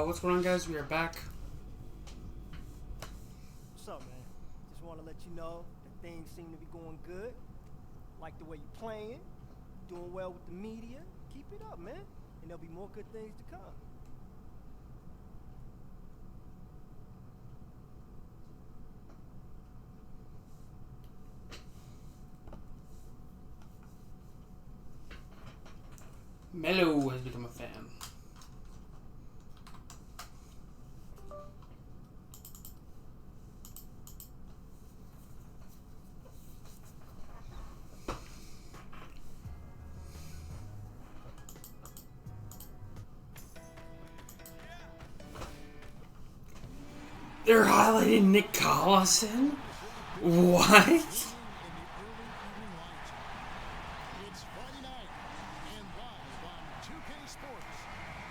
What's going on, guys? We are back. What's up, man? Just want to let you know that things seem to be going good. Like the way you're playing, doing well with the media. Keep it up, man. And there'll be more good things to come. Melo has become a fan. They're highlighting Nick Collison? What? It's Friday night, and live on 2K Sports,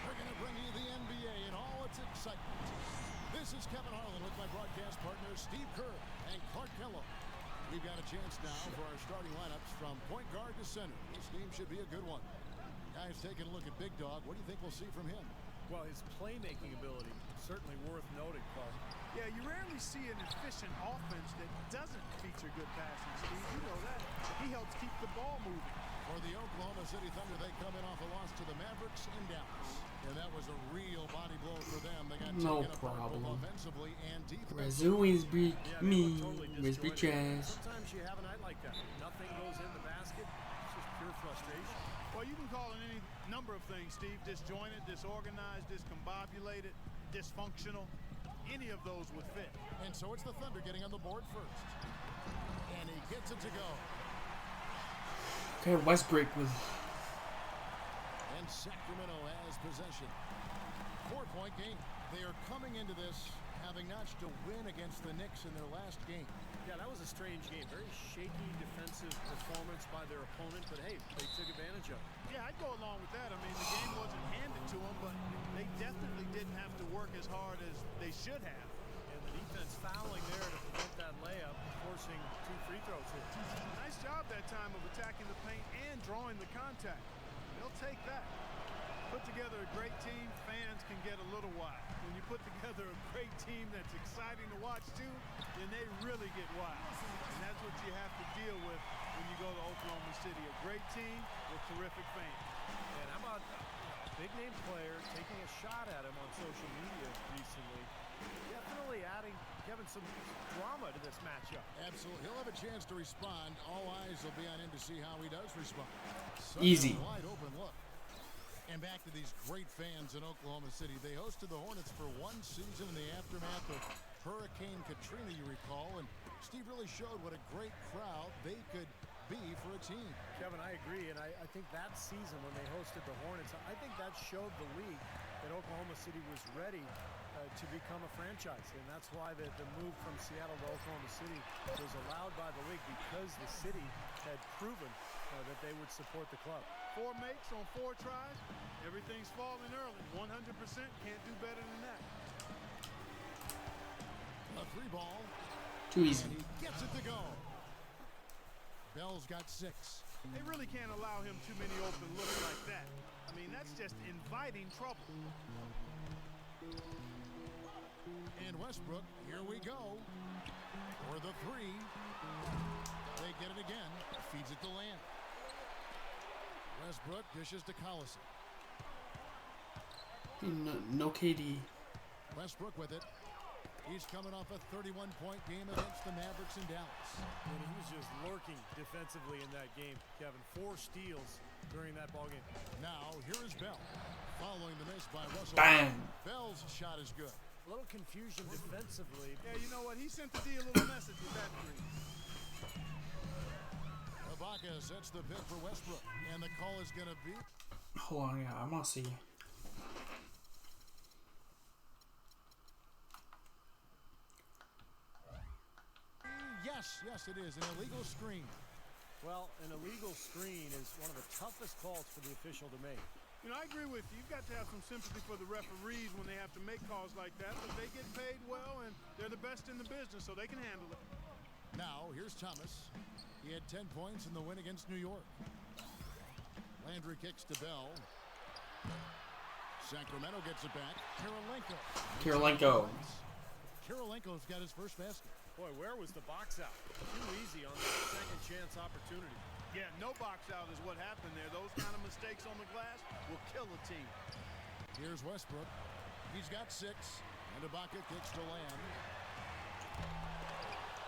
we're going to bring you the NBA and all its excitement. This is Kevin Harlan with my broadcast partners Steve Kerr and Clark Kello. We've got a chance now for our starting lineups from point guard to center. This game should be a good one. Guys, taking a look at Big Dog. What do you think we'll see from him? Well, his playmaking ability, certainly worth noting, Clark. Yeah, you rarely see an efficient offense that doesn't feature good passing, Steve. You know that. He helps keep the ball moving. For the Oklahoma City Thunder, they come in off a loss to the Mavericks in Dallas. And that was a real body blow for them. They got No taken apart both problem. offensively and defensively. Where's always be me? Totally Where's be disjointed. trash? Sometimes you have a night like that. Nothing goes in the basket. It's just pure frustration. Well, you can call it any number of things, Steve. Disjointed, disorganized, discombobulated, dysfunctional. Any of those would fit. And so it's the Thunder getting on the board first. And he gets it to go. Okay, Westbrook with. And Sacramento has possession. 4-point game. They are coming into this having notched a win against the Knicks in their last game. Yeah, that was a strange game. Very shaky defensive performance by their opponent, but hey, they took advantage of it. Yeah, I'd go along with that. I mean, the game wasn't handed to them, but they definitely didn't have to work as hard as they should have. And the defense fouling there to prevent that layup, forcing 2 free throws here. Nice job that time of attacking the paint and drawing the contact. They'll take that. Put together a great team, fans can get a little wild. When you put together a great team that's exciting to watch too, then they really get wild. And that's what you have to deal with when you go to Oklahoma City. A great team with terrific fans. And how about a big-name player taking a shot at him on social media recently? Definitely adding, Kevin, some drama to this matchup. Absolutely. He'll have a chance to respond. All eyes will be on him to see how he does respond. Easy. Wide open look. And back to these great fans in Oklahoma City. They hosted the Hornets for one season in the aftermath of Hurricane Katrina, you recall. And Steve really showed what a great crowd they could be for a team. Kevin, I agree, and I think that season when they hosted the Hornets, I think that showed the league that Oklahoma City was ready to become a franchise, and that's why the move from Seattle to Oklahoma City was allowed by the league, because the city had proven that they would support the club. 4 makes on 4 tries. Everything's falling early. 100% can't do better than that. A 3 ball. Too easy. And he gets it to go. Bell's got 6. They really can't allow him too many open looks like that. I mean, that's just inviting trouble. And Westbrook, here we go. For the 3. They get it again. Feeds it to Lamb. Westbrook dishes to Collison. No KD. Westbrook with it. He's coming off a 31-point game against the Mavericks in Dallas. And he was just lurking defensively in that game, Kevin. 4 steals during that ballgame. Now, here is Bell. Following the miss by Russell. Bang. Bell's shot is good. A little confusion defensively. Yeah, you know what? He sent the D a little message with that 3. Ibaka sets the pick for Westbrook. And the call is going to be... Hold on, yeah, I want to see. Yes, it is. An illegal screen. Well, an illegal screen is one of the toughest calls for the official to make. You know, I agree with you. You've got to have some sympathy for the referees when they have to make calls like that, but they get paid well, and they're the best in the business, so they can handle it. Now, here's Thomas. He had 10 points in the win against New York. Landry kicks to Bell. Sacramento gets it back. Kirilenko. Kirilenko's got his first basket. Boy, where was the box out? Too easy on that second chance opportunity. Yeah, no box out is what happened there. Those kind of mistakes on the glass will kill a team. Here's Westbrook. He's got 6. And Ibaka kicks to land.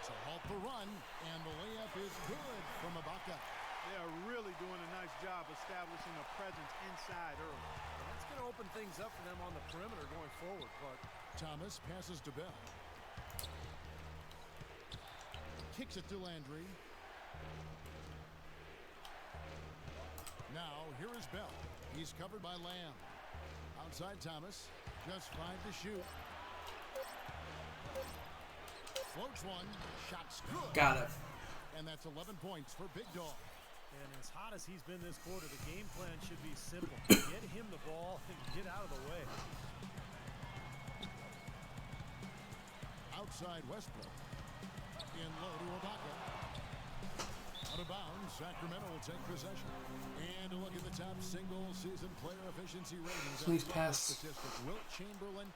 To halt the run. And the layup is good from Ibaka. They are really doing a nice job establishing a presence inside early. That's going to open things up for them on the perimeter going forward, Clark. Thomas passes to Bell. Kicks it to Landry. Now, here is Bell. He's covered by Lamb. Outside Thomas. Just 5 to shoot. Floats one. Shot's good. Got it. And that's 11 points for Big Dog. And as hot as he's been this quarter, the game plan should be simple. Get him the ball and get out of the way. Outside Westbrook. In low to Ibaka. Out of bounds, Sacramento will take possession. And a look at the top single-season player efficiency ratings. Please pass. Statistic. Wilt Chamberlain,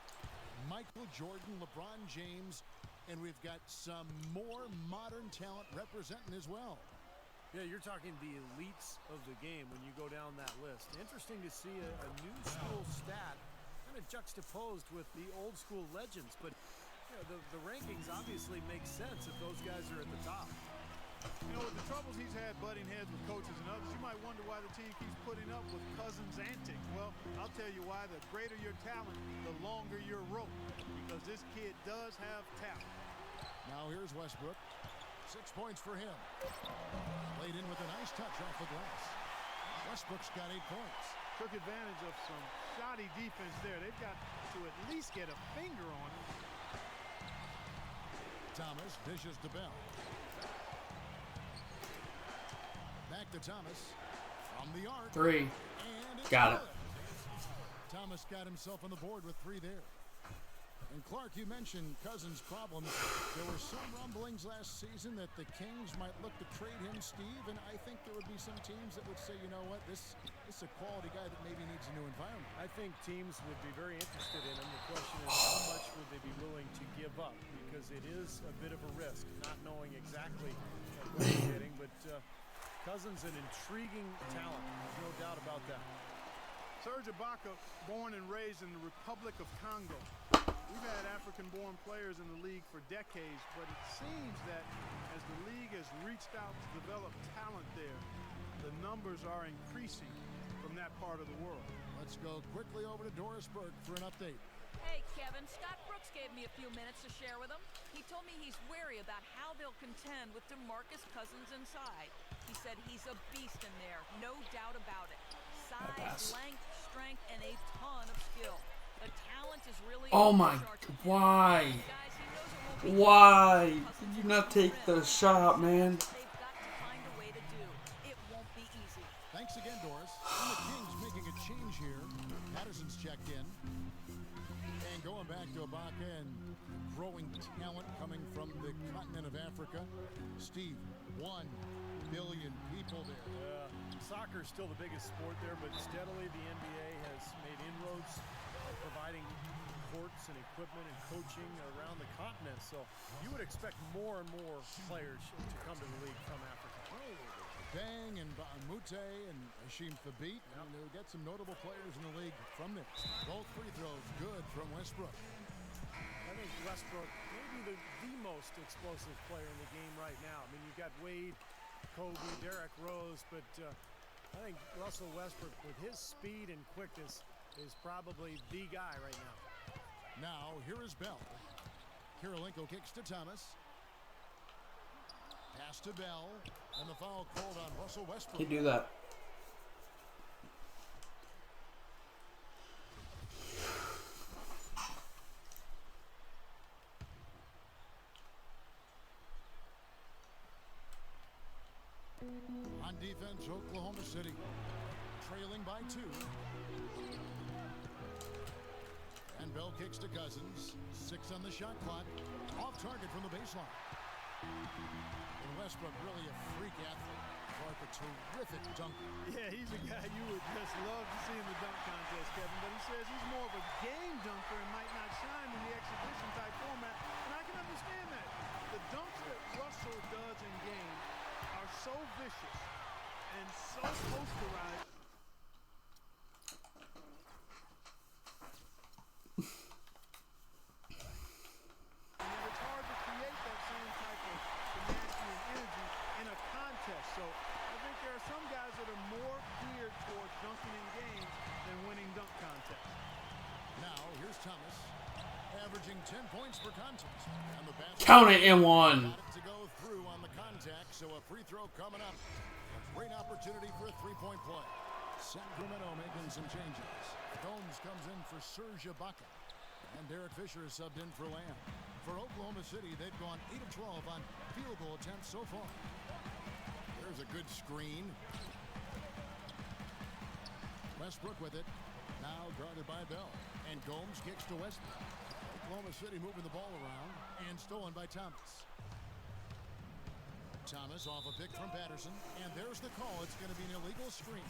Michael Jordan, LeBron James, and we've got some more modern talent representing as well. Yeah, you're talking the elites of the game when you go down that list. Interesting to see a new school stat kind of juxtaposed with the old school legends, but you know, the rankings obviously make sense if those guys are at the top. You know, with the troubles he's had butting heads with coaches and others, you might wonder why the team keeps putting up with Cousins' antics. Well, I'll tell you why. The greater your talent, the longer your rope, because this kid does have talent. Now here's Westbrook. 6 points for him. Played in with a nice touch off the glass. Westbrook's got 8 points. Took advantage of some shoddy defense there. They've got to at least get a finger on him. Thomas dishes to Bell. Back to Thomas. From the arc. 3. And it's Got good. it. Thomas got himself on the board with 3 there. And Clark, you mentioned Cousins' problems. There were some rumblings last season that the Kings might look to trade him, Steve, and I think there would be some teams that would say, you know what, this is a quality guy that maybe needs a new environment. I think teams would be very interested in him. The question is, how much would they be willing to give up? Because it is a bit of a risk, not knowing exactly what you're getting. But Cousins, an intriguing talent. There's no doubt about that. Serge Ibaka, born and raised in the Republic of Congo. We've had African-born players in the league for decades, but it seems that as the league has reached out to develop talent there, the numbers are increasing from that part of the world. Let's go quickly over to Doris Burke for an update. Hey, Kevin, Scott Brooks gave me a few minutes to share with him. He told me he's wary about how they'll contend with DeMarcus Cousins inside. He said he's a beast in there, no doubt about it. Size, length, strength, and a ton of skill. The talent is really Oh my, why? Why did you not take the shot, man? They've got to find a way to do. It won't be easy. Thanks again, Doris. And the Kings making a change here. Patterson's checked in. And going back to Ibaka and growing talent coming from the continent of Africa. Steve, 1 billion people there. Soccer is still the biggest sport there, but steadily the NBA has made inroads providing courts and equipment and coaching around the continent. So you would expect more and more players to come to the league from Africa. Bang and Mute and Hashim Thabit. Yep. And we've got some notable players in the league from there. Both free throws good from Westbrook. I think Westbrook may be the most explosive player in the game right now. I mean, you've got Wade, Kobe, Derrick Rose, but I think Russell Westbrook, with his speed and quickness, is probably the guy right now. Now, here is Bell. Kirilenko kicks to Thomas. Pass to Bell. And the foul called on Russell Westbrook. You do that. On defense, Oklahoma City trailing by 2. And Bell kicks to Cousins. 6 on the shot clock. Off target from the baseline. And Westbrook, really a freak athlete. Clark, a terrific dunker. Yeah, he's a guy you would just love to see in the dunk contest, Kevin, but he says he's more of a game dunker and might not shine in the exhibition type format, and I can understand that. The dunks that Russell does in game are so vicious and so posterized. And it's hard to create that same type of tenacity and energy in a contest. So I think there are some guys that are more geared towards dunking in games than winning dunk contests. Now, here's Thomas, averaging 10 points per contest. And the basket Count it in one. got it to go through on the contact, so a free throw coming up. A great opportunity for a three-point play. Sacramento making some changes. Gomes comes in for Serge Ibaka. And Derek Fisher is subbed in for Lamb. For Oklahoma City, they've gone 8 of 12 on field goal attempts so far. There's a good screen. Westbrook with it. Now guarded by Bell. And Gomes kicks to Westbrook. Oklahoma City moving the ball around. And stolen by Thomas. Thomas off a pick from Patterson. And there's the call. It's going to be an illegal screen.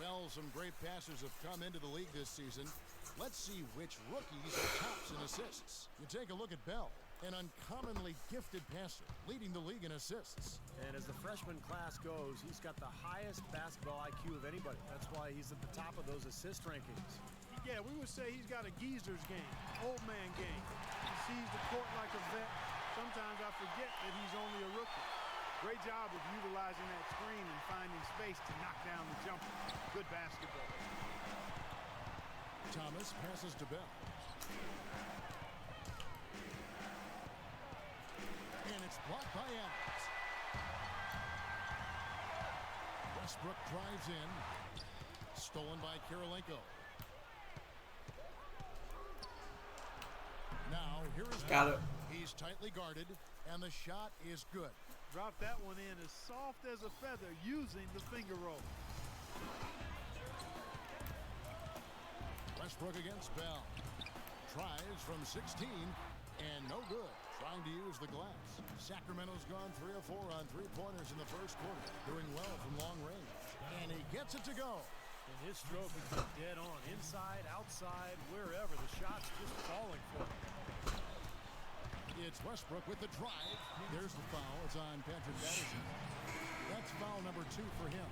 Well, some great passers have come into the league this season. Let's see which rookies are tops in assists. You take a look at Bell, an uncommonly gifted passer, leading the league in assists. And as the freshman class goes, he's got the highest basketball IQ of anybody. That's why he's at the top of those assist rankings. Yeah, we would say he's got a geezer's game, old man game. He sees the court like a vet. Sometimes I forget that he's only a rookie. Great job of utilizing that screen and finding space to knock down the jumper. Good basketball. Thomas passes to Bell. And it's blocked by Adams. Westbrook drives in. Stolen by Kirilenko. Now, here is Got it. He's tightly guarded, and the shot is good. Dropped that one in as soft as a feather using the finger roll. Westbrook against Bell. Tries from 16, and no good. Trying to use the glass. Sacramento's gone 3 of 4 on three-pointers in the first quarter. Doing well from long range. And he gets it to go. And his stroke is just dead on. Inside, outside, wherever. The shot's just falling for him. It's Westbrook with the drive. There's the foul. It's on Patrick Patterson. That's foul number 2 for him.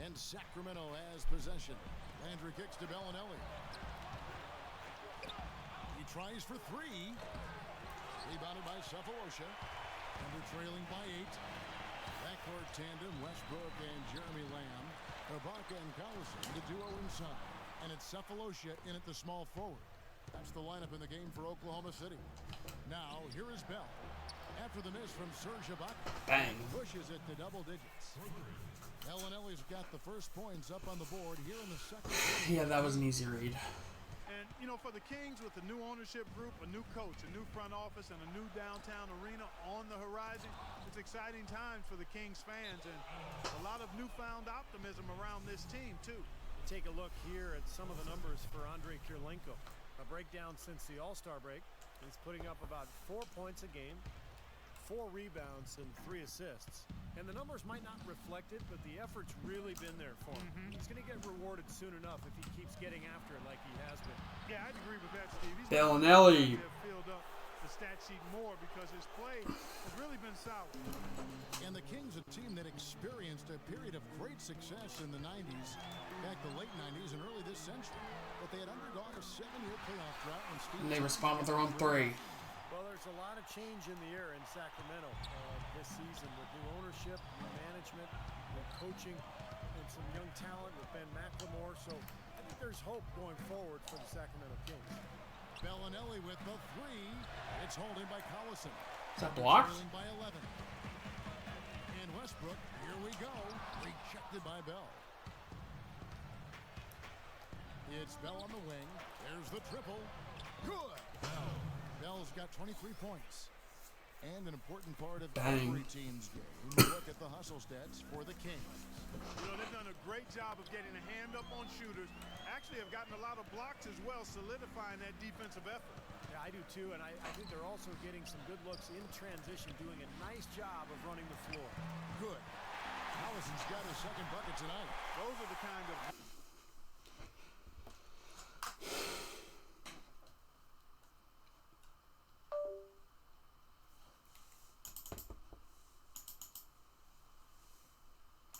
And Sacramento has possession. Landry kicks to Bellinelli. He tries for 3. Rebounded by Cephalosha. And they're trailing by 8. Backcourt tandem, Westbrook and Jeremy Lamb. Ibaka and Collison, the duo inside. And it's Cephalosha in at the small forward. That's the lineup in the game for Oklahoma City. Now, here is Bell. After the miss from Serge Ibaka. Bang. Pushes it to double digits. Bellinelli's got the first points up on the board here in the second quarter. Yeah, that was an easy read. And, you know, for the Kings with the new ownership group, a new coach, a new front office, and a new downtown arena on the horizon, it's exciting times for the Kings fans and a lot of newfound optimism around this team, too. Take a look here at some of the numbers for Andrei Kirilenko. A breakdown since the All-Star break. He's putting up about 4 points a game, 4 rebounds, and 3 assists. And the numbers might not reflect it, but the effort's really been there for him. He's going to get rewarded soon enough if he keeps getting after it like he has been. Yeah, I'd agree with that, Steve. He's Bellinelli. filled up the stat sheet more because his play has really been solid. And the Kings, a team that experienced a period of great success in the 90s, back the late 90s and early this century. But they had undergone a 7-year playoff drought when Steve... And they respond with their own 3. Well, there's a lot of change in the air in Sacramento this season with new ownership, new management, new coaching, and some young talent with Ben McLemore. So I think there's hope going forward for the Sacramento Kings. Bellinelli with the 3. It's holding by Collison. Is that blocked? Trailing by 11. And Westbrook, here we go. Rejected by Bell. It's Bell on the wing. There's the triple. Good. Bell's got 23 points. And an important part of every team's game. Look at the hustle stats for the Kings. You know, they've done a great job of getting a hand up on shooters. Actually have gotten a lot of blocks as well, solidifying that defensive effort. Yeah, I do too, and I think they're also getting some good looks in transition, doing a nice job of running the floor. Good. Allison's got his second bucket tonight. Those are the kind of...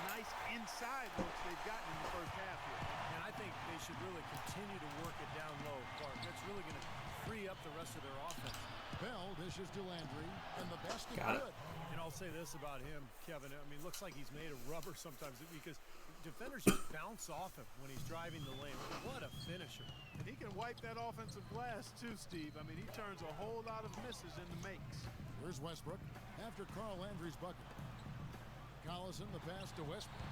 nice inside looks they've gotten in the first half here. And I think they should really continue to work it down low, Clark. That's really going to free up the rest of their offense. Bell dishes to Landry, and the basket Got it. good. And I'll say this about him, Kevin. I mean, looks like he's made of rubber sometimes because defenders just bounce off him when he's driving the lane. What a finisher. And he can wipe that offensive glass too, Steve. I mean, he turns a whole lot of misses into makes. Here's Westbrook after Carl Landry's bucket. Collison the pass to Westbrook.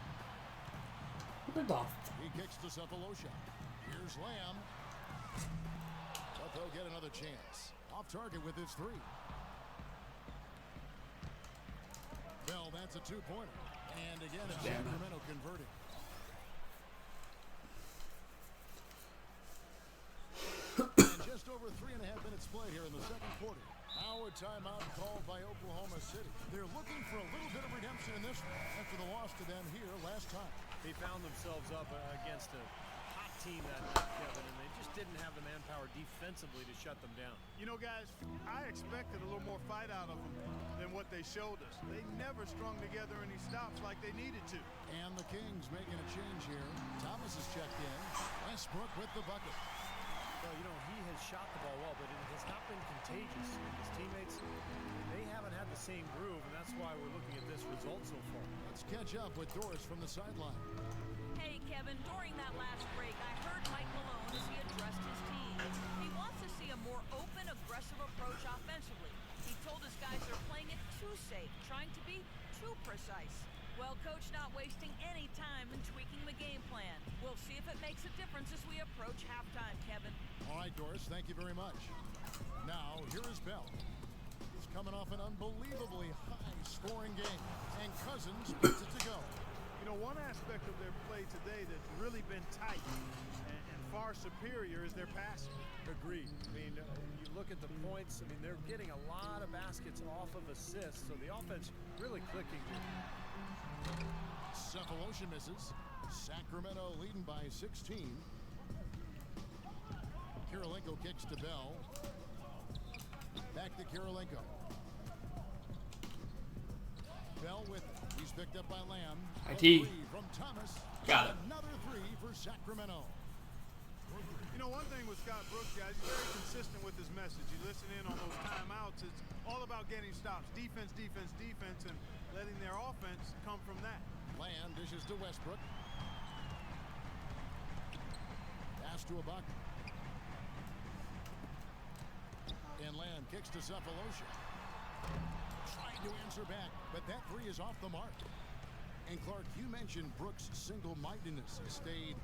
What the? He kicks to Cephalosha. Here's Lamb. But they'll get another chance. Off target with his three. Bell, that's a two-pointer. And again, it's Damn it. Sacramento converting. And just over 3.5 minutes played here in the second quarter. Now a timeout called by Oklahoma City. They're looking for a little bit of redemption in this one after the loss to them here last time. They found themselves up against a hot team that night, Kevin, and they just didn't have the manpower defensively to shut them down. You know, guys, I expected a little more fight out of them than what they showed us. They never strung together any stops like they needed to. And the Kings making a change here. Thomas is checked in. Westbrook with the bucket. Well, you know, he has shot the ball well, but it has not been contagious. His teammates, they haven't had the same groove, and that's why we're looking at this result so far. Let's catch up with Doris from the sideline. Hey, Kevin, during that last break, I heard Mike Malone as he addressed his team. He wants to see a more open, aggressive approach offensively. He told his guys they're playing it too safe, trying to be too precise. Well, Coach not wasting any time in tweaking the game plan. We'll see if it makes a difference as we approach halftime, Kevin. All right, Doris, thank you very much. Now, here is Bell. He's coming off an unbelievably high-scoring game, and Cousins gets it to go. You know, one aspect of their play today that's really been tight and far superior is their passing. Agreed. I mean, you look at the points, I mean, they're getting a lot of baskets off of assists, so the offense really clicking here. Cephalosha misses. Sacramento leading by 16. Kirilenko kicks to Bell. Back to Kirilenko. Bell with it. He's picked up by Lamb. IT. Three from Thomas. Got it. Another three for Sacramento. You know, one thing with Scott Brooks, guys, he's very consistent with his message. You listen in on those timeouts. It's all about getting stops. Defense, defense, defense, and letting their offense come from that. Lamb dishes to Westbrook. Pass to Ibaka. And Lamb kicks to Cephalosha. Trying to answer back, but that three is off the mark. And Clark, you mentioned Brooks' single-mindedness has stayed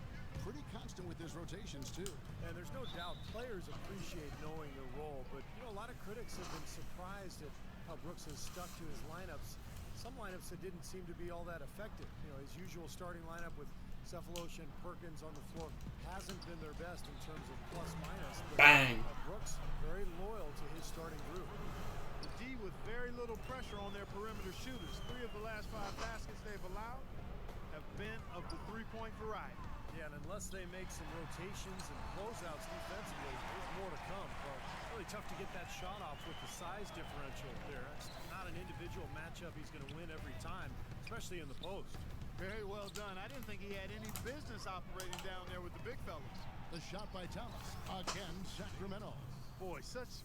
pretty constant with his rotations too. And there's no doubt players appreciate knowing their role, but you know, a lot of critics have been surprised at how Brooks has stuck to his lineups. Some lineups that didn't seem to be all that effective. You know, his usual starting lineup with Cephalosha and Perkins on the floor hasn't been their best in terms of plus minus. But, Bang. Brooks very loyal to his starting group. The D with very little pressure on their perimeter shooters. 3 of the last 5 baskets they've allowed have been of the three-point variety. Yeah, and unless they make some rotations and closeouts defensively, there's more to come. But really tough to get that shot off with the size differential there. It's not an individual matchup he's going to win every time, especially in the post. Very well done. I didn't think he had any business operating down there with the big fellas. The shot by Thomas. Again, Sacramento. Boy, such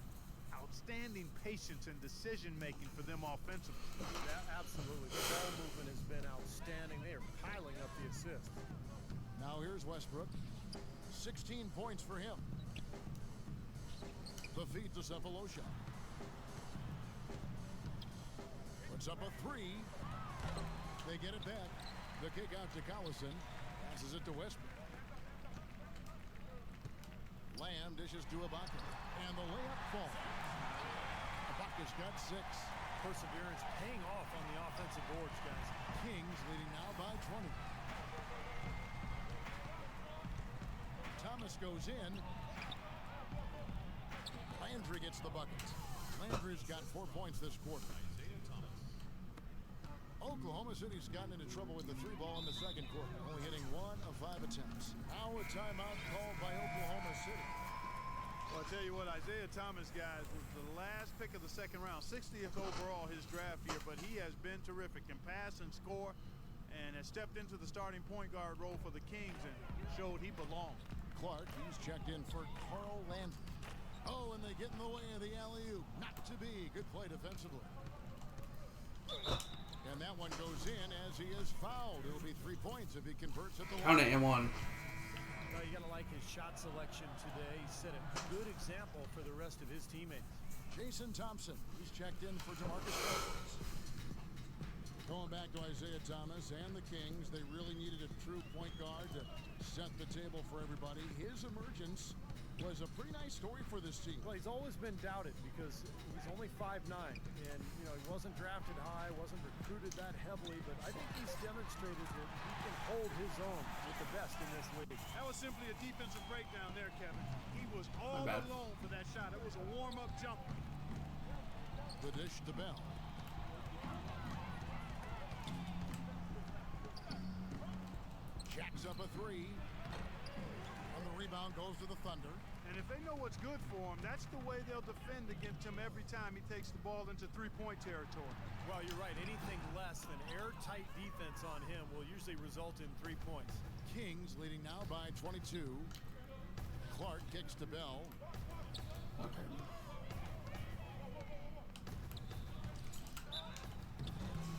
outstanding patience and decision-making for them offensively. Yeah, absolutely. The ball movement has been outstanding. They are piling up the assists. Now here's Westbrook. 16 points for him. The feed to Cephalosha. Puts up a three. They get it back. The kick out to Collison. Passes it to Westbrook. Lamb dishes to Ibaka. And the layup falls. Ibaka's got 6. Perseverance paying off on the offensive boards, guys. Kings leading now by 20. Thomas goes in. Landry gets the bucket. Landry's got 4 points this quarter. Oklahoma City's gotten into trouble with the three ball in the second quarter, only hitting 1 of 5 attempts. Now a timeout called by Oklahoma City. Well, I'll tell you what, Isaiah Thomas, guys, was the last pick of the second round, 60th overall his draft year, but he has been terrific, can pass and score, and has stepped into the starting point guard role for the Kings and showed he belongs. Clark, he's checked in for Carl Landry. Oh, and they get in the way of the alley-oop. Not to be. Good play defensively. And that one goes in as he is fouled. It'll be 3 points if he converts at the Count line. it and one. Well, you got to like his shot selection today. He set a good example for the rest of his teammates. Jason Thompson, he's checked in for DeMarcus Cousins. Going back to Isaiah Thomas and the Kings, they really needed a true point guard to set the table for everybody. His emergence was a pretty nice story for this team. Well, he's always been doubted because he's only 5'9", and he wasn't drafted high, wasn't recruited that heavily, but I think he's demonstrated that he can hold his own with the best in this league. That was simply a defensive breakdown there, Kevin. He was all alone for that shot. It was a warm-up jumper. The dish to Bell. Jacks up a three. And the rebound goes to the Thunder. And if they know what's good for him, that's the way they'll defend against him every time he takes the ball into three-point territory. Well, you're right. Anything less than airtight defense on him will usually result in 3 points. Kings leading now by 22. Clark kicks to Bell. Okay.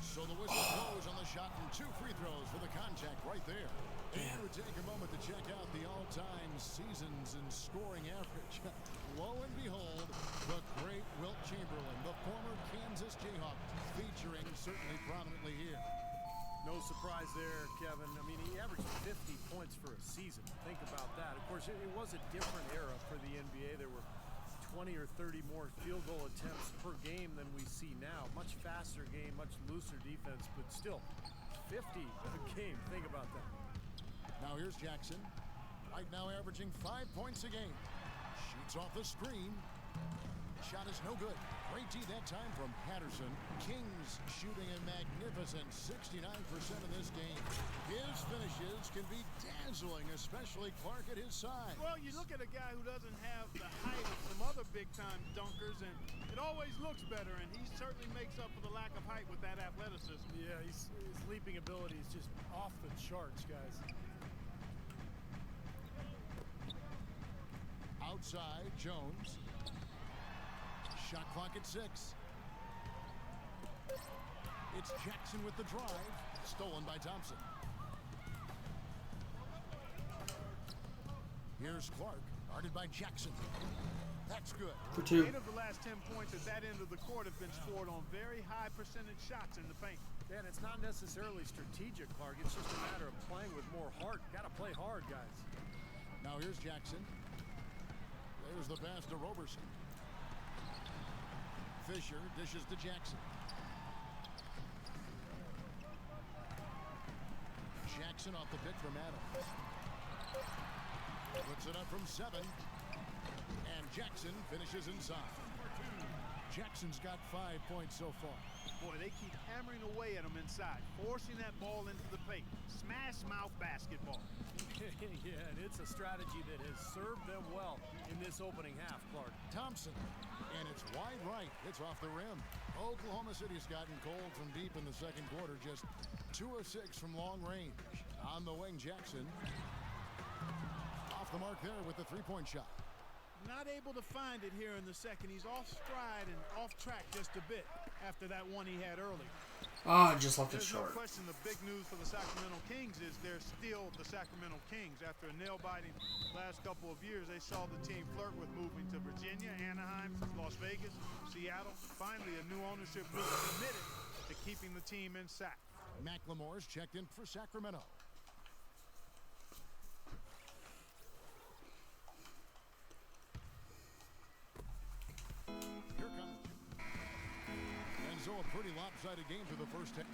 So the whistle blows on the shot and 2 free throws for the contact right there. And we take a moment to check out the all-time seasons and scoring average. Lo and behold, the great Wilt Chamberlain, the former Kansas Jayhawk, featuring certainly prominently here. No surprise there, Kevin. I mean, he averaged 50 points for a season. Think about that. Of course, it was a different era for the NBA. There were 20 or 30 more field goal attempts per game than we see now. Much faster game, much looser defense, but still 50 a game. Think about that. Now here's Jackson. Right now averaging 5 points a game. Shoots off the screen. Shot is no good. Great D that time from Patterson. Kings shooting a magnificent 69% in this game. His finishes can be dazzling, especially Clark at his side. Well, you look at a guy who doesn't have the height of some other big-time dunkers, and it always looks better, and he certainly makes up for the lack of height with that athleticism. Yeah, his leaping ability is just off the charts, guys. Outside, Jones. Shot clock at 6. It's Jackson with the drive. Stolen by Thompson. Here's Clark. Guarded by Jackson. That's good. For 2. 8 of the last 10 points at that end of the court have been scored on very high percentage shots in the paint. Yeah, and it's not necessarily strategic, Clark. It's just a matter of playing with more heart. Got to play hard, guys. Now here's Jackson. There's the pass to Roberson. Fisher dishes to Jackson. Jackson off the pick from Adams. Puts it up from 7. And Jackson finishes inside. Jackson's got 5 points so far. Boy, they keep hammering away at him inside, forcing that ball into the paint. Smash mouth basketball. Yeah, and it's a strategy that has served them well in this opening half, Clark. Thompson, and it's wide right. It's off the rim. Oklahoma City's gotten cold from deep in the second quarter, just 2 of 6 from long range. On the wing, Jackson. Off the mark there with the three-point shot. Not able to find it here in the second. He's off stride and off track just a bit after that one he had early. Ah, just left it There's short. no question the big news for the Sacramento Kings is they're still the Sacramento Kings. After a nail-biting last couple of years, they saw the team flirt with moving to Virginia, Anaheim, Las Vegas, Seattle. Finally, a new ownership group committed to keeping the team in Sac. McLemore's checked in for Sacramento. Here comes. And so a pretty lopsided game for the first 10.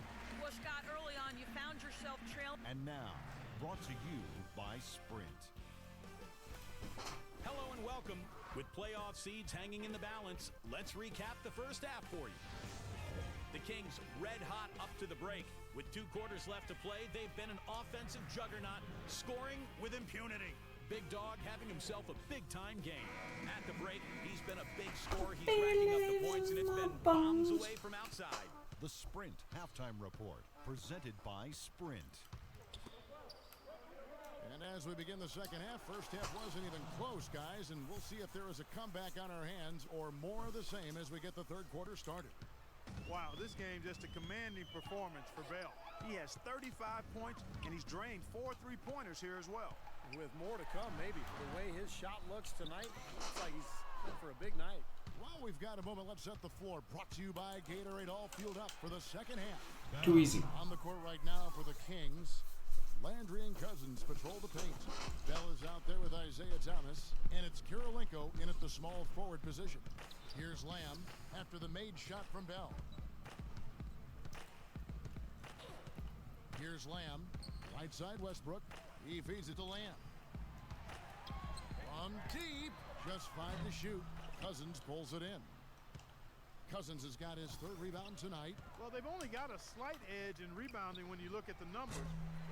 Well, Scott, early on, you found yourself trailing. And now, brought to you by Sprint. Hello and welcome. With playoff seeds hanging in the balance, let's recap the first half for you. The Kings red hot up to the break. With 2 quarters left to play, they've been an offensive juggernaut, scoring with impunity. Big Dog having himself a big-time game. At the break, he's been a big scorer. He's racking up the points, and it's been bombs away from outside. The Sprint Halftime Report, presented by Sprint. And as we begin the second half, first half wasn't even close, guys, and we'll see if there is a comeback on our hands or more of the same as we get the third quarter started. Wow, this game just a commanding performance for Bell. He has 35 points, and he's drained 4 3-pointers here as well. With more to come, maybe. The way his shot looks tonight, looks like he's in for a big night. While we've got a moment, let's set the floor. Brought to you by Gatorade, all fueled up for the second half. Too easy. On the court right now for the Kings, Landry and Cousins patrol the paint. Bell is out there with Isaiah Thomas, and it's Kirilenko in at the small forward position. Here's Lamb after the made shot from Bell. Here's Lamb, right side Westbrook. He feeds it to Lamb. From deep, just 5 to shoot. Cousins pulls it in. Cousins has got his 3rd rebound tonight. Well, they've only got a slight edge in rebounding when you look at the numbers,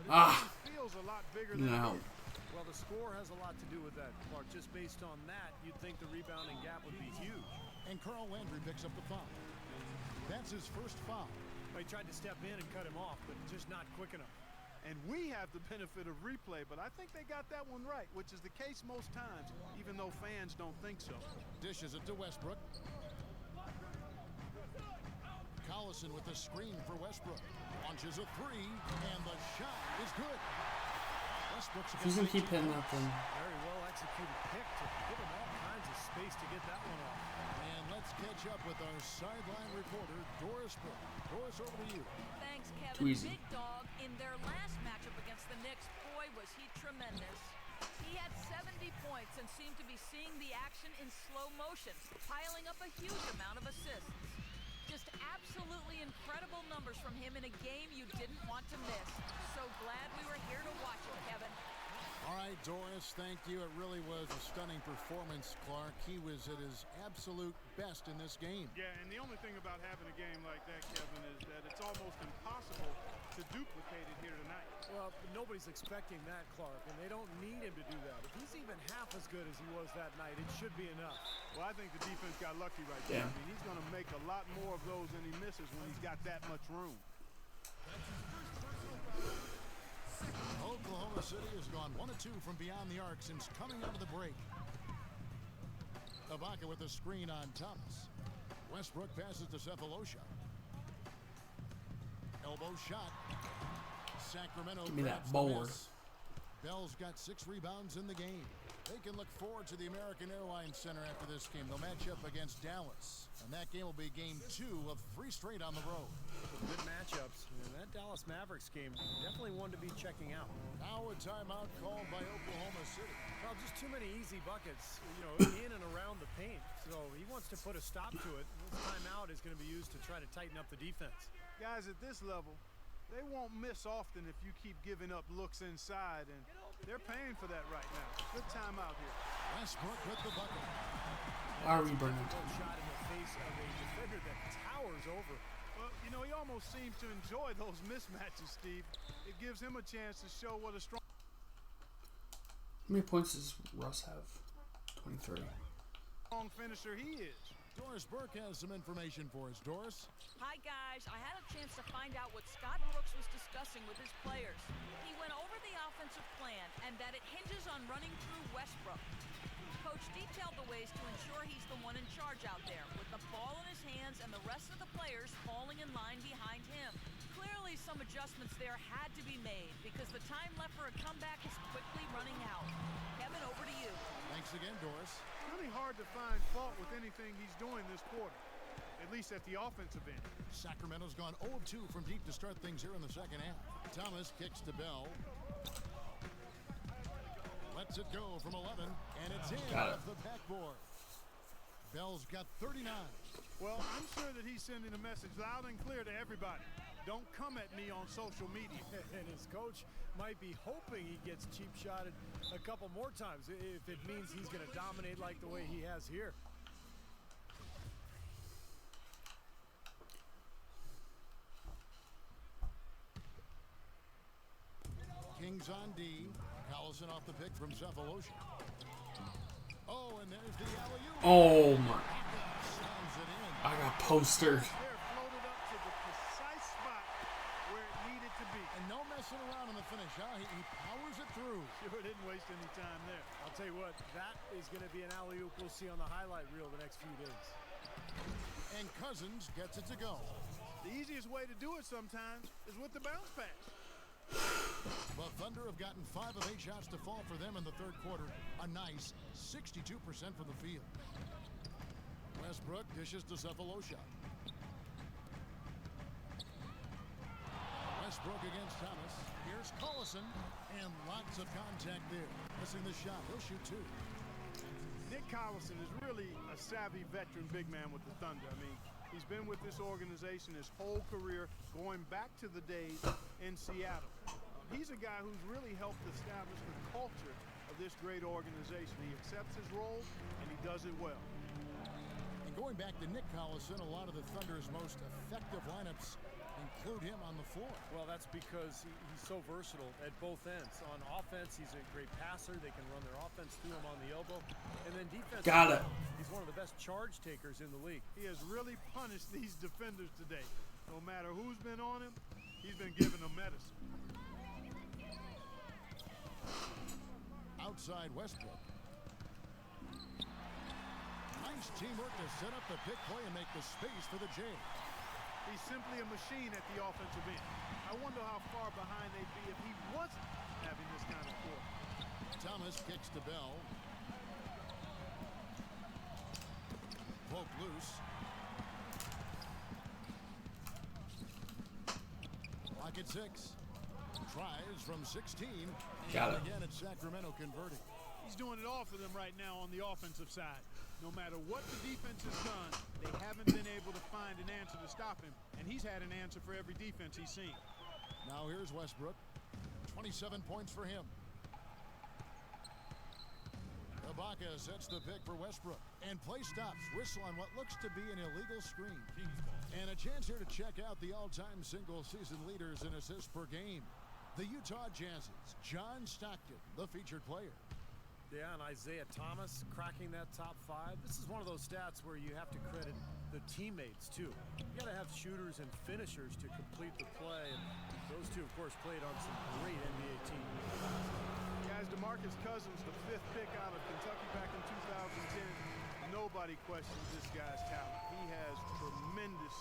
but it feels a lot bigger than it is. Well, the score has a lot to do with that, Clark. Just based on that, you'd think the rebounding gap would be huge. And Carl Landry picks up the foul. That's his first foul. He tried to step in and cut him off, but just not quick enough. And we have the benefit of replay, but I think they got that one right, which is the case most times, even though fans don't think so. Dishes it to Westbrook. Collison with the screen for Westbrook. Launches a 3, and the shot is good. Westbrook's If he's gonna keep hitting that thing. Very well executed pick to give him all kinds of space to get that one off. And let's catch up with our sideline reporter, Doris Burke. Doris, over to you. Thanks, Kevin. Too easy. Big Dog, in their last matchup against the Knicks, boy, was he tremendous. He had 70 points and seemed to be seeing the action in slow motion, piling up a huge amount of assists. Just absolutely incredible numbers from him in a game you didn't want to miss. So glad we were here to watch it, Kevin. All right, Doris, thank you. It really was a stunning performance, Clark. He was at his absolute best in this game. Yeah, and the only thing about having a game like that, Kevin, is that it's almost impossible to duplicate it here tonight. Well, nobody's expecting that, Clark, and they don't need him to do that. If he's even half as good as he was that night, it should be enough. Well, I think the defense got lucky right there. I mean, he's going to make a lot more of those than he misses when he's got that much room. Oklahoma City has gone 1 of 2 from beyond the arc since coming out of the break. Ibaka with the screen on Thomas. Westbrook passes to Cephalosha. Elbow shot. Sacramento. Give me that grabs the board. miss. Bell's got 6 rebounds in the game. They can look forward to the American Airlines Center after this game. They'll match up against Dallas. And that game will be game 2 of 3 straight on the road. Good matchups. And that Dallas Mavericks game, definitely one to be checking out. Now a timeout called by Oklahoma City. Well, just too many easy buckets, in and around the paint. So he wants to put a stop to it. This timeout is going to be used to try to tighten up the defense. Guys, at this level, they won't miss often if you keep giving up looks inside, and they're paying for that right now. Good timeout here. Westbrook with the bucket. Are we burning? Shot in the face of a defender that towers over. Well, he almost seems to enjoy those mismatches, Steve. It gives him a chance to show what a strong... How many points does Russ have? 23. strong finisher he is. Doris Burke has some information for us. Doris? Hi, guys. I had a chance to find out what Scott Brooks was discussing with his players. He went over the offensive plan and that it hinges on running through Westbrook. Coach detailed the ways to ensure he's the one in charge out there, with the ball in his hands and the rest of the players falling in line behind him. Clearly, some adjustments there had to be made because the time left for a comeback is quickly running out. Kevin, over to you. Thanks again, Doris. Really hard to find fault with anything he's doing this quarter, at least at the offensive end. Sacramento's gone 0-2 from deep to start things here in the second half. Thomas kicks to Bell. Lets it go from 11, and it's in off the backboard. Bell's got 39. Well, I'm sure that he's sending a message loud and clear to everybody. Don't come at me on social media. And his coach might be hoping he gets cheap shotted a couple more times if it means he's going to dominate like the way he has here. Kings on D. Collison off the pick from Cephalosha. Oh, and there's the alley-oop. Oh my! Slams it in. I got postered. They're floated up to the precise spot where it needed to be. And no messing around in the finish, huh? He powers it through. Sure didn't waste any time there. I'll tell you what, that is going to be an alley-oop we'll see on the highlight reel the next few days. And Cousins gets it to go. The easiest way to do it sometimes is with the bounce pass. The Thunder have gotten 5 of 8 shots to fall for them in the third quarter. A nice 62% from the field. Westbrook dishes to Cephalosha. Westbrook against Thomas. Here's Collison. And lots of contact there. Missing the shot. He'll shoot 2. Nick Collison is really a savvy veteran big man with the Thunder. I mean, he's been with this organization his whole career, going back to the days in Seattle. He's a guy who's really helped establish the culture of this great organization. He accepts his role, and he does it well. And going back to Nick Collison, a lot of the Thunder's most effective lineups include him on the floor. Well, that's because he's so versatile at both ends. On offense, he's a great passer. They can run their offense through him on the elbow. And then defense, Got it. He's one of the best charge takers in the league. He has really punished these defenders today. No matter who's been on him, he's been giving them medicine. Outside Westbrook. Nice teamwork to set up the big play and make the space for the Jays. He's simply a machine at the offensive end. I wonder how far behind they'd be if he wasn't having this kind of quarter. Thomas kicks to Bell. Poke loose. Lock at 6. Tries from 16. Got it. Again, it's Sacramento converting. He's doing it all for them right now on the offensive side. No matter what the defense has done, they haven't been able to find an answer to stop him, and he's had an answer for every defense he's seen. Now here's Westbrook. 27 points for him. Ibaka sets the pick for Westbrook. And play stops. Whistle on what looks to be an illegal screen. And a chance here to check out the all-time single-season leaders in assists per game. The Utah Jazz's John Stockton, the featured player. Yeah, and Isaiah Thomas cracking that top 5. This is one of those stats where you have to credit the teammates, too. You got to have shooters and finishers to complete the play, and those two, of course, played on some great NBA teams. Guys, DeMarcus Cousins, the 5th pick out of Kentucky back in 2010. Nobody questions this guy's talent. He has tremendous.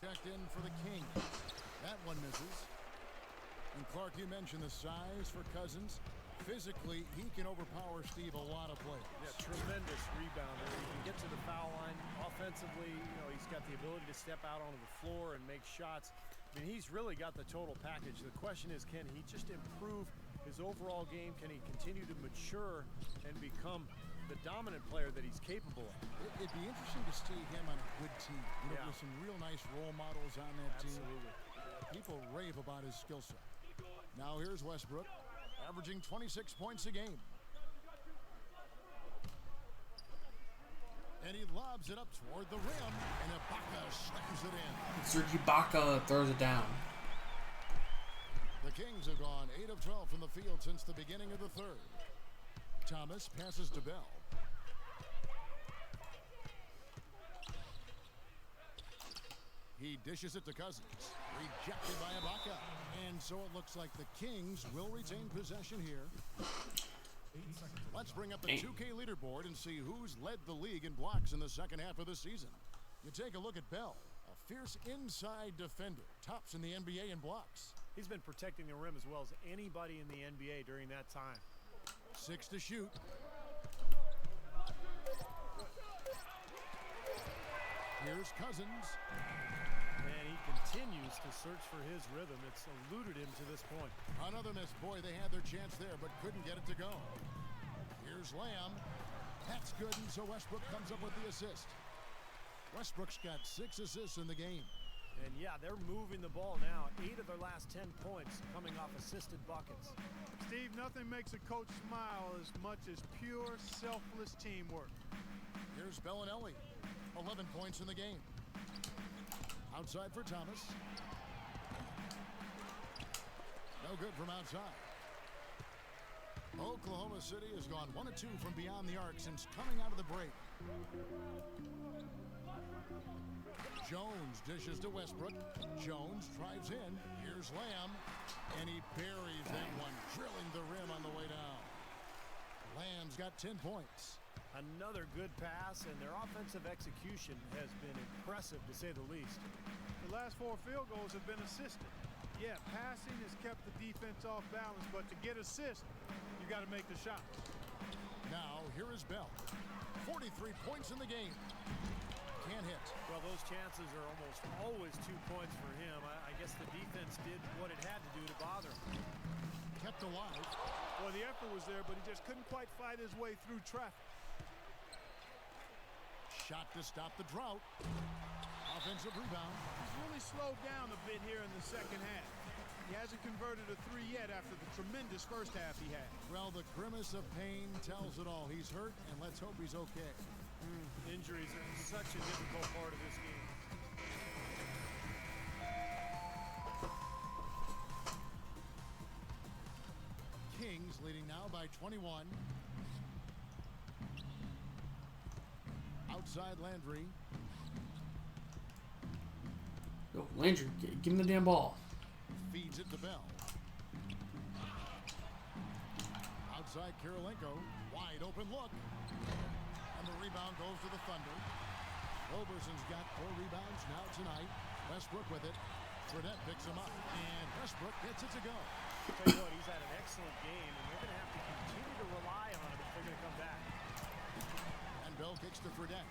Checked in for the King. That one misses. And Clark, you mentioned the size for Cousins. Physically, he can overpower Steve a lot of players. Yeah, tremendous rebounder. He can get to the foul line. Offensively, you know, he's got the ability to step out onto the floor and make shots. I mean, he's really got the total package. The question is, can he just improve his overall game? Can he continue to mature and become the dominant player that he's capable of? It'd be interesting to see him on a good team. You know, Yeah. with some real nice role models on that Absolutely. team. People rave about his skill set. Now here's Westbrook, averaging 26 points a game. And he lobs it up toward the rim, and Ibaka slams it in. Serge Ibaka throws it down. The Kings have gone 8 of 12 from the field since the beginning of the third. Thomas passes to Bell. He dishes it to Cousins. Rejected by Ibaka. And so it looks like the Kings will retain possession here. Let's bring up the Damn. 2K leaderboard and see who's led the league in blocks in the second half of the season. You take a look at Bell, a fierce inside defender, tops in the NBA in blocks. He's been protecting the rim as well as anybody in the NBA during that time. 6 to shoot. Here's Cousins. And he continues to search for his rhythm. It's eluded him to this point. Another miss. Boy, they had their chance there, but couldn't get it to go. Here's Lamb. That's good, and so Westbrook comes up with the assist. Westbrook's got 6 assists in the game. And yeah, they're moving the ball now. 8 of their last 10 points coming off assisted buckets. Steve, nothing makes a coach smile as much as pure, selfless teamwork. Here's Bellinelli. 11 points in the game. Outside for Thomas. No good from outside. Oklahoma City has gone 1 of 2 from beyond the arc since coming out of the break. Jones dishes to Westbrook. Jones drives in. Here's Lamb. And he buries that one, drilling the rim on the way down. Lamb's got 10 points. Another good pass, and their offensive execution has been impressive, to say the least. The last 4 field goals have been assisted. Yeah, passing has kept the defense off balance, but to get assists, you got to make the shot. Now, here is Bell. 43 points in the game. Can't hit. Well, those chances are almost always 2 points for him. I guess the defense did what it had to do to bother him. Kept alive. Well, the effort was there, but he just couldn't quite fight his way through traffic. Shot to stop the drought. Offensive rebound. He's really slowed down a bit here in the second half. He hasn't converted a 3 yet after the tremendous first half he had. Well, the grimace of pain tells it all. He's hurt, and let's hope he's okay. Injuries are such a difficult part of this game. Kings leading now by 21. Outside Landry. Yo, Landry, give him the damn ball. Feeds it to Bell. Outside Kirilenko. Wide open look. And the rebound goes to the Thunder. Roberson's got 4 rebounds now tonight. Westbrook with it. Fredette picks him up. And Westbrook gets it to go. Tell you what, he's had an excellent game, and they're going to have to continue to rely on him if they're going to come back. And Bell kicks to Fredette.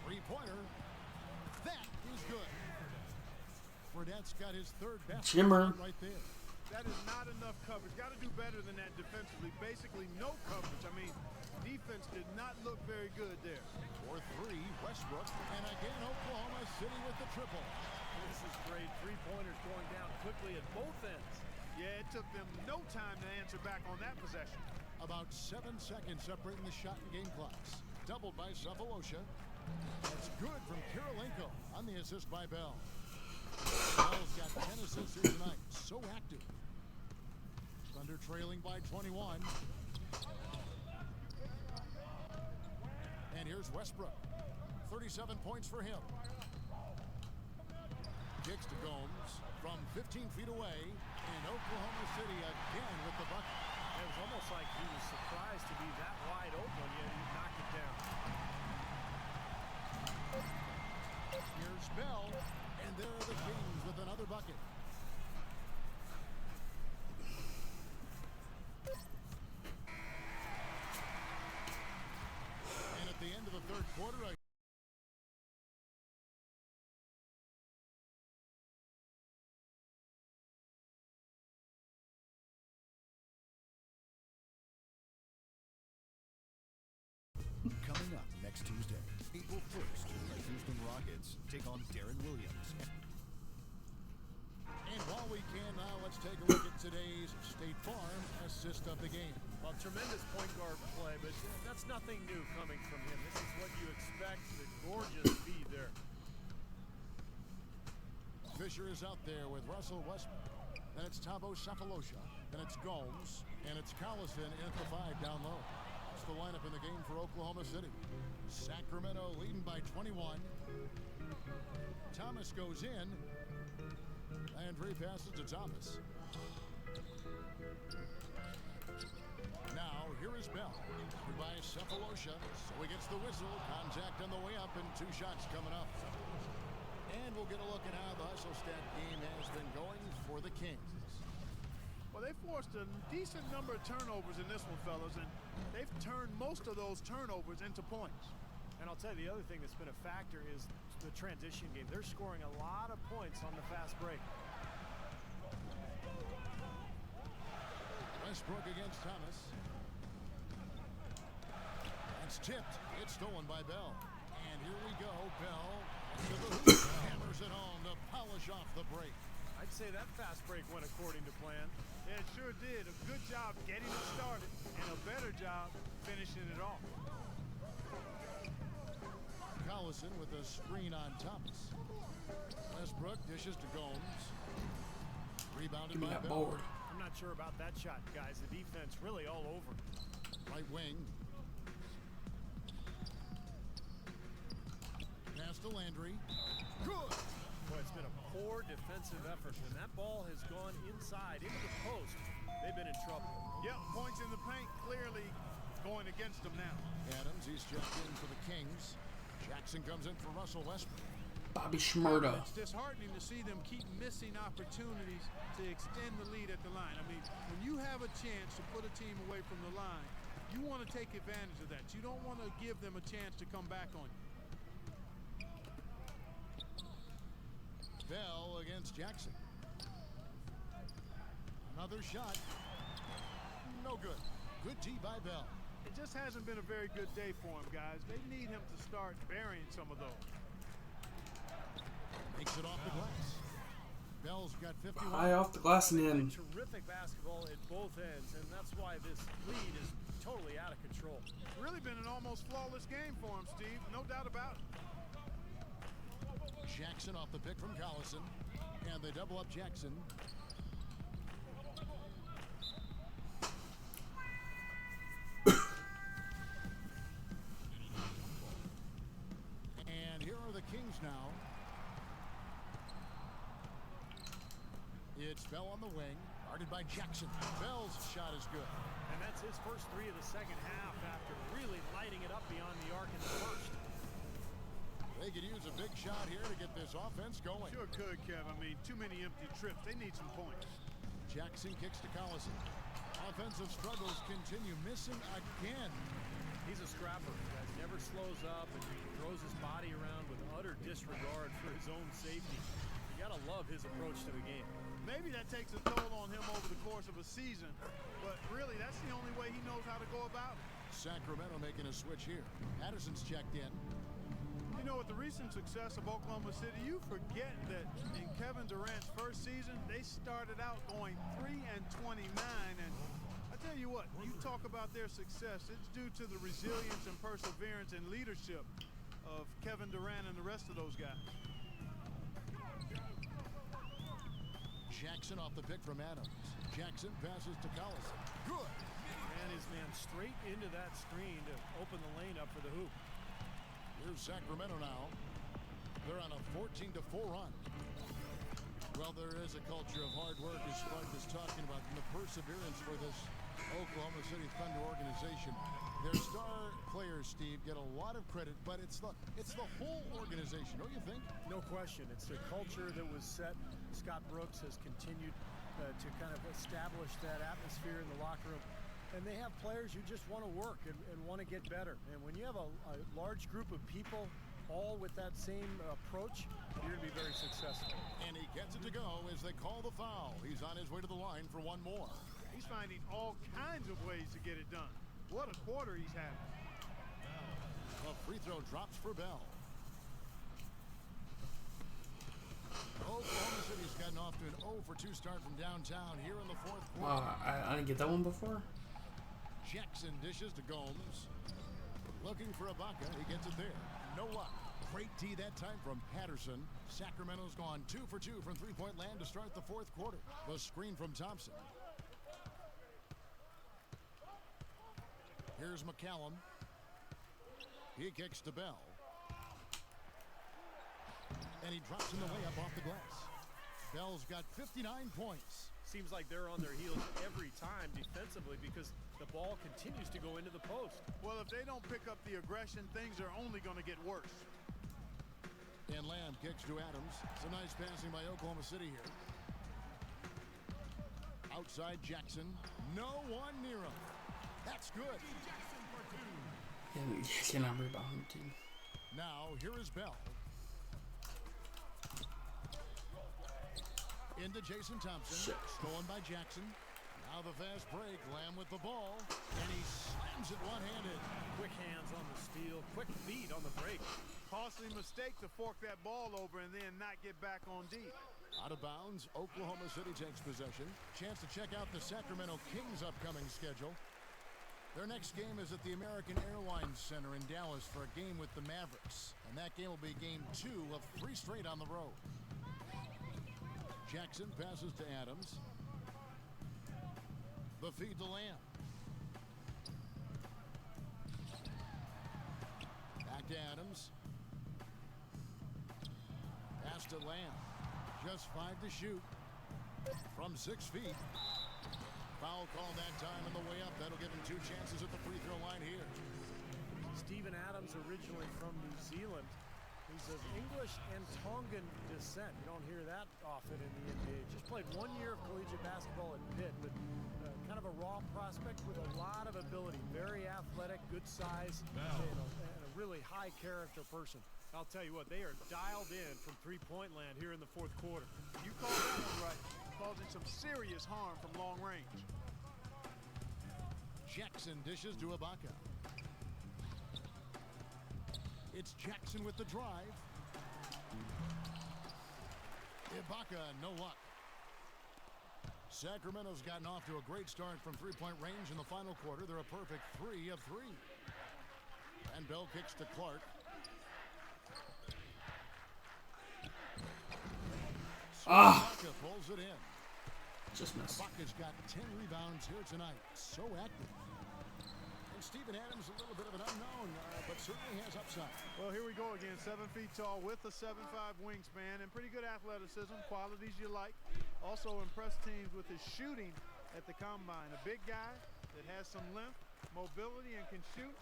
3-pointer. That is good. Fredette's got his 3rd best Jimmer. right there. That is not enough coverage. Got to do better than that defensively. Basically no coverage. I mean, defense did not look very good there. For 3, Westbrook. And again, Oklahoma City with the triple. This is great. 3-pointers going down quickly at both ends. Yeah, it took them no time to answer back on that possession. About 7 seconds separating the shot and game clocks. Doubled by Cephalosha. That's good from Kirilenko on the assist by Bell. Bell's got 10 assists here tonight. So active. Thunder trailing by 21. And here's Westbrook. 37 points for him. Kicks to Gomes from 15 feet away. And Oklahoma City again with the bucket. It was almost like he was surprised to be that wide open, yet he knocked it down. Here's Bell. And there are the Kings with another bucket. And at the end of the 3rd quarter, coming up next Tuesday, April 1st, the Houston Rockets take on Darren Williams. and while we can now, let's take a look at today's State Farm assist of the game. Well, tremendous point guard play, but that's nothing new coming from him. This is what you expect. The gorgeous speed there. Fisher is out there with Russell Westbrook. Then it's Thabo Cephalosha. Then it's Gomes. And it's Collison in at the 5 down low. That's the lineup in the game for Oklahoma City. Sacramento leading by 21. Thomas goes in. Landry passes to Thomas. Now here is Bell. By Cephalosha, so he gets the whistle. Contact on the way up and 2 shots coming up. And we'll get a look at how the hustle stat game has been going for the Kings. Well, they forced a decent number of turnovers in this one, fellas, and they've turned most of those turnovers into points. And I'll tell you, the other thing that's been a factor is the transition game. They're scoring a lot of points on the fast break. Westbrook against Thomas. That's tipped. It's stolen by Bell. And here we go. Bell to the hoop. Hammers it home to polish off the break. I'd say that fast break went according to plan. Yeah, it sure did. A good job getting it started and a better job finishing it off. Collison with a screen on Thomas. Westbrook dishes to Gomes. Rebounded Give me by that Bell. board. I'm not sure about that shot, guys. The defense really all over. Right wing. Pass to Landry. Good. Boy, it's been a poor defensive effort. When that ball has gone inside into the post, they've been in trouble. Yep, points in the paint clearly going against them now. Adams, he's checked in for the Kings. Jackson comes in for Russell Westbrook. Bobby Schmurda. It's disheartening to see them keep missing opportunities to extend the lead at the line. I mean, when you have a chance to put a team away from the line, you want to take advantage of that. You don't want to give them a chance to come back on you. Bell against Jackson. Another shot. No good. Good tee by Bell. It just hasn't been a very good day for him, guys. They need him to start burying some of those. Makes it off the glass. Bell's got 51. High off the glass and in. Terrific basketball at both ends, and that's why this lead is totally out of control. It's really been an almost flawless game for him, Steve. No doubt about it. Jackson off the pick from Collison. And they double up Jackson. And here are the Kings now. It's Bell on the wing, guarded by Jackson. Bell's shot is good. And that's his first 3 of the second half after really lighting it up beyond the arc in the first. They could use a big shot here to get this offense going. Sure could, Kev. I mean, too many empty trips. They need some points. Jackson kicks to Collison. Offensive struggles continue. Missing again. He's a scrapper. Guys, never slows up and throws his body around with utter disregard for his own safety. You gotta love his approach to the game. Maybe that takes a toll on him over the course of a season, but really that's the only way he knows how to go about it. Sacramento making a switch here. Patterson's checked in. You know, with the recent success of Oklahoma City, you forget that in Kevin Durant's first season, they started out going 3-29, and I tell you what, you talk about their success, it's due to the resilience and perseverance and leadership of Kevin Durant and the rest of those guys. Jackson off the pick from Adams. Jackson passes to Collison. Good. Ran his man straight into that screen to open the lane up for the hoop. Here's Sacramento now. They're on a 14-4 run. Well, there is a culture of hard work, as Spark is talking about, and the perseverance for this Oklahoma City Thunder organization. Their star players, Steve, get a lot of credit, but it's the whole organization, don't you think? No question. It's the culture that was set. Scott Brooks has continued to kind of establish that atmosphere in the locker room. And they have players who just want to work and want to get better. And when you have a large group of people all with that same approach, you're going to be very successful. And he gets it to go as they call the foul. He's on his way to the line for one more. He's finding all kinds of ways to get it done. What a quarter he's having. A free throw drops for Bell. Oklahoma City's gotten off to an 0-for-2 start from downtown here in the fourth quarter. I didn't get that one before. Jackson dishes to Gomes. Looking for Ibaka. He gets it there. No luck. Great tee that time from Patterson. Sacramento's gone 2-for-2 from three-point land to start the fourth quarter. The screen from Thompson. Here's McCallum. He kicks to Bell. And he drops in the layup off the glass. Bell's got 59 points. Seems like they're on their heels every time defensively because The ball continues to go into the post. Well, if they don't pick up the aggression, things are only going to get worse. And Lamb kicks to Adams. Some nice passing by Oklahoma City here. Outside Jackson. No one near him. That's good. Yeah, we cannot rebound the team. Now, here is Bell. Into Jason Thompson. Shit. Stolen by Jackson. Now the fast break. Lamb with the ball. And he slams it one-handed. Quick hands on the steal. Quick feet on the break. Costly mistake to fork that ball over and then not get back on deep. Out of bounds, Oklahoma City takes possession. Chance to check out the Sacramento Kings' upcoming schedule. Their next game is at the American Airlines Center in Dallas for a game with the Mavericks. And that game will be game 2 of 3 straight on the road. Jackson passes to Adams. The feed to Lamb. Back to Adams. Pass to Lamb. Just 5 to shoot. From 6 feet. Foul call that time on the way up. That'll give him 2 chances at the free throw line here. Steven Adams, originally from New Zealand. He's of English and Tongan descent. You don't hear that often in the NBA. Just played 1 year of collegiate basketball at Pitt, but kind of a raw prospect with a lot of ability. Very athletic, good size, and a really high character person. I'll tell you what, they are dialed in from three-point land here in the fourth quarter. You called that one right. Causing some serious harm from long range. Jackson dishes to Ibaka. It's Jackson with the drive. Ibaka, no luck. Sacramento's gotten off to a great start from three-point range in the final quarter. They're a perfect 3 of 3. And Bell kicks to Clark. Ibaka pulls it in. Just missed. Ibaka's got 10 rebounds here tonight. So active. And Steven Adams, a little bit of an unknown, but certainly has upside. Well, here we go again. 7 feet tall with a 7'5" wingspan and pretty good athleticism, qualities you like. Also impressed teams with his shooting at the combine. A big guy that has some length, mobility, and can shoot.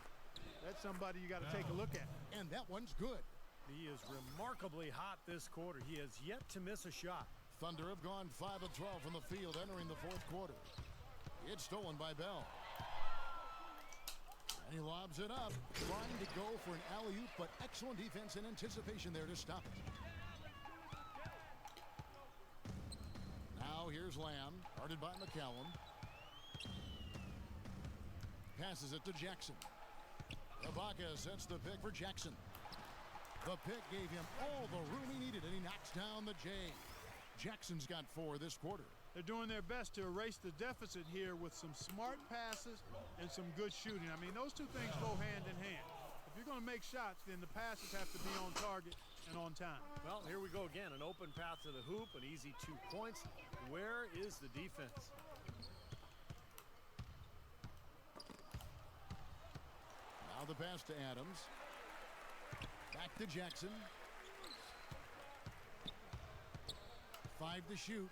That's somebody you got to take a look at. And that one's good. He is remarkably hot this quarter. He has yet to miss a shot. Thunder have gone 5 of 12 from the field entering the fourth quarter. It's stolen by Bell. And he lobs it up, trying to go for an alley-oop, but excellent defense and anticipation there to stop it. Now here's Lamb, guarded by McCallum. Passes it to Jackson. Ibaka sets the pick for Jackson. The pick gave him all the room he needed, and he knocks down the J. Jackson's got 4 this quarter. They're doing their best to erase the deficit here with some smart passes and some good shooting. I mean, those two things go hand in hand. If you're going to make shots, then the passes have to be on target and on time. Well, here we go again. An open path to the hoop, an easy 2 points. Where is the defense? Now the pass to Adams. Back to Jackson. 5 to shoot.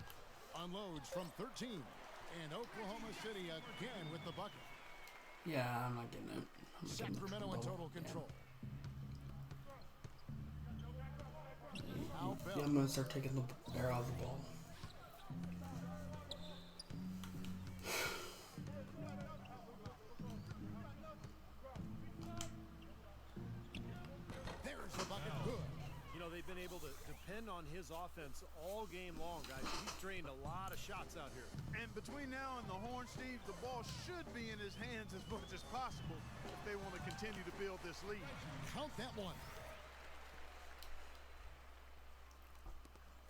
Unloads from 13. And Oklahoma City again with the bucket. Yeah, I'm not getting it. Sacramento in total control. Yeah, I'm going to start taking the air out of the ball. There's the bucket. Good. You know, they've been able to depend on his offense all game long, guys. He's drained a lot of shots out here. And between now and the horn, Steve, the ball should be in his hands as much as possible if they want to continue to build this lead. Count that one.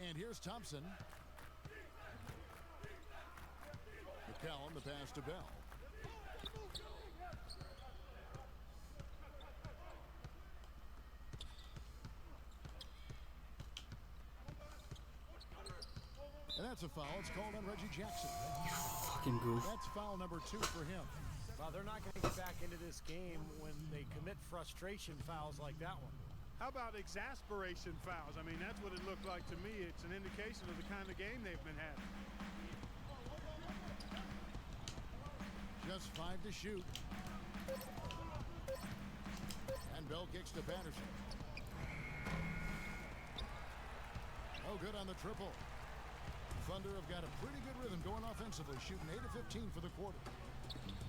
And here's Thompson. McCallum, the pass to Bell. And that's a foul. It's called on Reggie Jackson. Fucking goof. That's foul number 2 for him. Well, they're not going to get back into this game when they commit frustration fouls like that one. How about exasperation fouls? I mean, that's what it looked like to me. It's an indication of the kind of game they've been having. Just 5 to shoot. And Bell kicks to Patterson. Oh, good on the triple. Thunder have got a pretty good rhythm going offensively, shooting 8 of 15 for the quarter.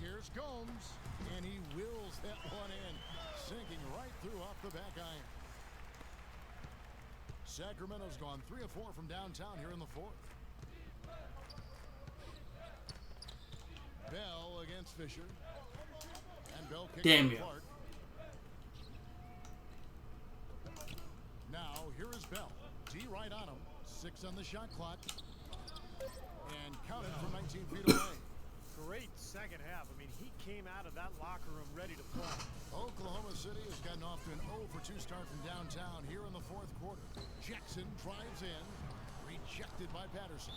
Here's Gomes, and he wills that one in, sinking right through off the back iron. Sacramento's gone 3 of 4 from downtown here in the fourth. Bell against Fisher. And Bell kicks Damn to you. Clark. Now, here is Bell. D right on him. 6 on the shot clock. And counted from 19 feet away. Great second half. I mean, he came out of that locker room ready to play. Oklahoma City has gotten off to an 0 for 2 start from downtown here in the fourth quarter. Jackson drives in. Rejected by Patterson.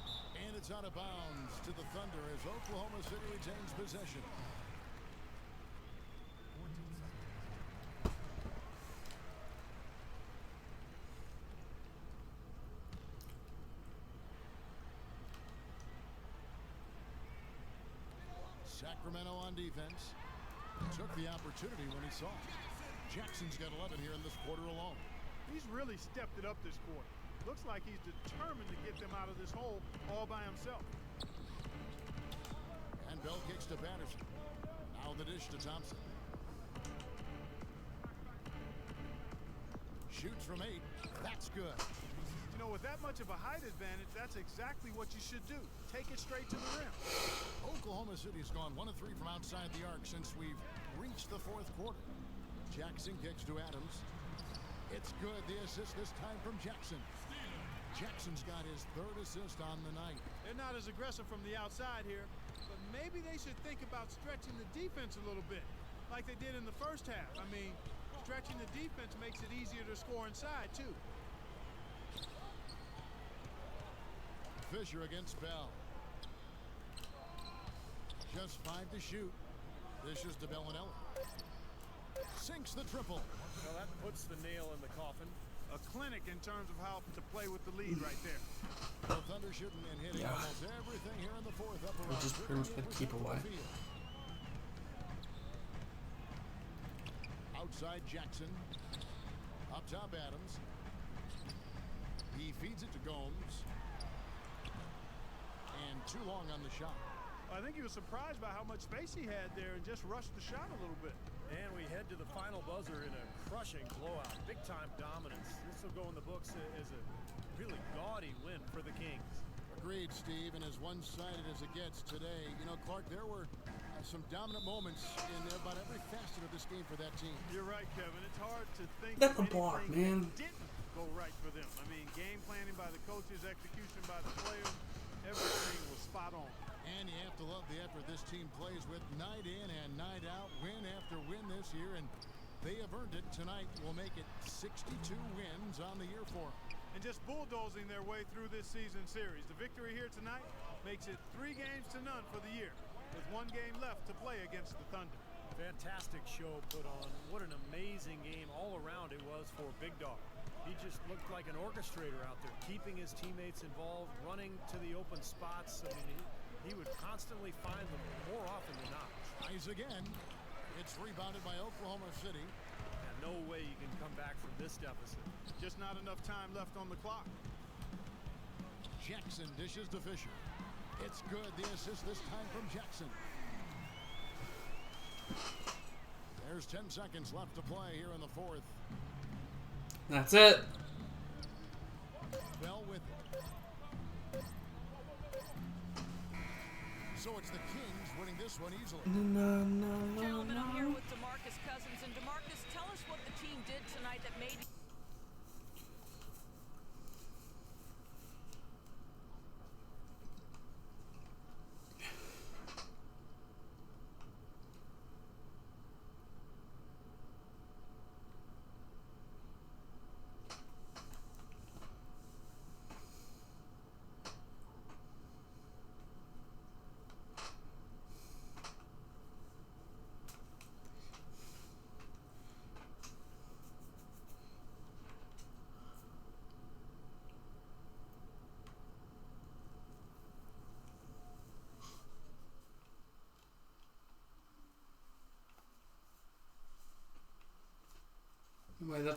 And it's out of bounds to the Thunder as Oklahoma City retains possession. Sacramento on defense. Took the opportunity when he saw it. Jackson's got 11 here in this quarter alone. He's really stepped it up this quarter. Looks like he's determined to get them out of this hole all by himself. And Bell kicks to Patterson. Now the dish to Thompson. Shoots from 8. That's good. You know, with that much of a height advantage, that's exactly what you should do. Take it straight to the rim. Oklahoma City's gone 1 of 3 from outside the arc since we've reached the fourth quarter. Jackson kicks to Adams. It's good. The assist this time from Jackson. Jackson's got his 3rd assist on the night. They're not as aggressive from the outside here, but maybe they should think about stretching the defense a little bit, like they did in the first half. I mean, stretching the defense makes it easier to score inside, too. Fisher against Bell. Just 5 to shoot. Dishes to Bellinelli. Sinks the triple. Well, that puts the nail in the coffin. A clinic in terms of how to play with the lead right there. The Thunder shooting and hitting almost everything here in the fourth. Up around just pretty much gotta keep away. Outside Jackson. Up top Adams. He feeds it to Gomes. And too long on the shot. I think he was surprised by how much space he had there and just rushed the shot a little bit. And we head to the final buzzer in a crushing blowout. Big-time dominance. This will go in the books as a really gaudy win for the Kings. Agreed, Steve, and as one-sided as it gets today. You know, Clark, there were some dominant moments in about every facet of this game for that team. You're right, Kevin. It's hard to think That's of a bar, anything man. that didn't go right for them. I mean, game planning by the coaches, execution by the players, everything was spot on. And you have to love the effort this team plays with night in and night out, win after win this year, and they have earned it. Tonight will make it 62 wins on the year for them. And just bulldozing their way through this season series. The victory here tonight makes it 3 games to none for the year, with 1 game left to play against the Thunder. Fantastic show put on. What an amazing game all around it was for Big Dog. He just looked like an orchestrator out there, keeping his teammates involved, running to the open spots. I mean, he would constantly find them more often than not. Tries again. It's rebounded by Oklahoma City. And no way you can come back from this deficit. Just not enough time left on the clock. Jackson dishes to Fisher. It's good. The assist this time from Jackson. There's 10 seconds left to play here in the fourth. That's it. Bell with it. So it's the Kings winning this one easily. Gentlemen, I'm here with DeMarcus Cousins. And DeMarcus, tell us what the team did tonight that made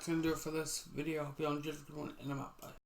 that's gonna do it for this video. Hope you all enjoyed the good one, and I'm out. Bye.